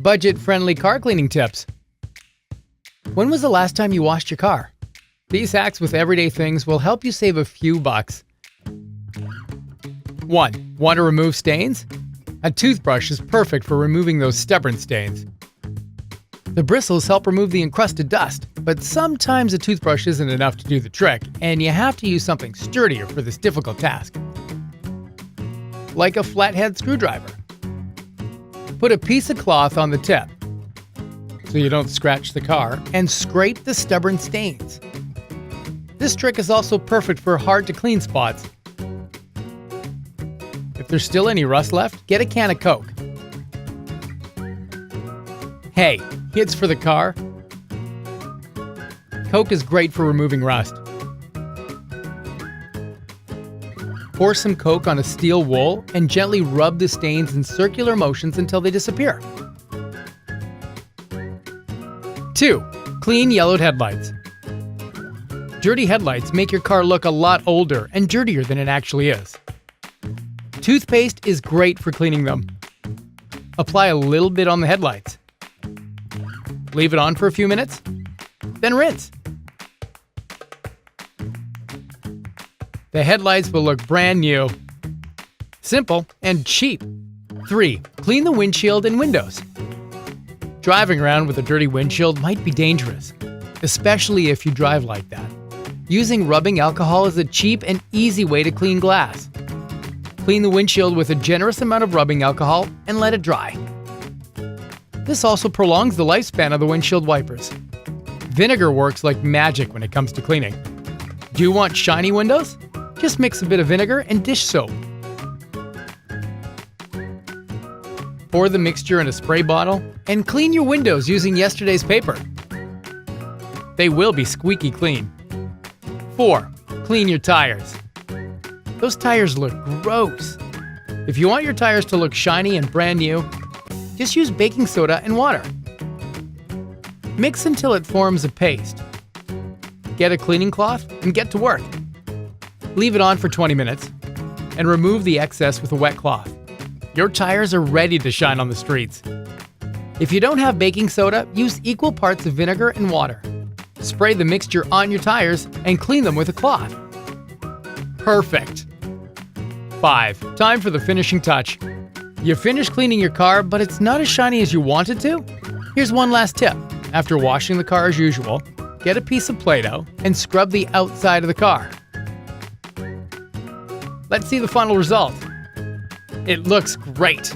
budget-friendly car cleaning tips. When was the last time you washed your car? These hacks with everyday things will help you save a few bucks. 1. Want to remove stains? A toothbrush is perfect for removing those stubborn stains. The bristles help remove the encrusted dust, but sometimes a toothbrush isn't enough to do the trick, and you have to use something sturdier for this difficult task. Like a flathead screwdriver. Put a piece of cloth on the tip so you don't scratch the car, and scrape the stubborn stains. This trick is also perfect for hard-to-clean spots. If there's still any rust left, get a can of Coke. Hey, hits for the car. Coke is great for removing rust. Pour some Coke on a steel wool and gently rub the stains in circular motions until they disappear. 2. Clean yellowed headlights. Dirty headlights make your car look a lot older and dirtier than it actually is. Toothpaste is great for cleaning them. Apply a little bit on the headlights. Leave it on for a few minutes, then rinse. The headlights will look brand new. Simple and cheap. 3. Clean the windshield and windows. Driving around with a dirty windshield might be dangerous, especially if you drive like that. Using rubbing alcohol is a cheap and easy way to clean glass. Clean the windshield with a generous amount of rubbing alcohol and let it dry. This also prolongs the lifespan of the windshield wipers. Vinegar works like magic when it comes to cleaning. Do you want shiny windows? Just mix a bit of vinegar and dish soap. Pour the mixture in a spray bottle and clean your windows using yesterday's paper. They will be squeaky clean. 4. Clean your tires. Those tires look gross. If you want your tires to look shiny and brand new, just use baking soda and water. Mix until it forms a paste. Get a cleaning cloth and get to work. Leave it on for 20 minutes and remove the excess with a wet cloth. Your tires are ready to shine on the streets. If you don't have baking soda, use equal parts of vinegar and water. Spray the mixture on your tires and clean them with a cloth. Perfect! 5. Time for the finishing touch. You finished cleaning your car, but it's not as shiny as you wanted to? Here's one last tip. After washing the car as usual, get a piece of Play-Doh and scrub the outside of the car. Let's see the final result. It looks great!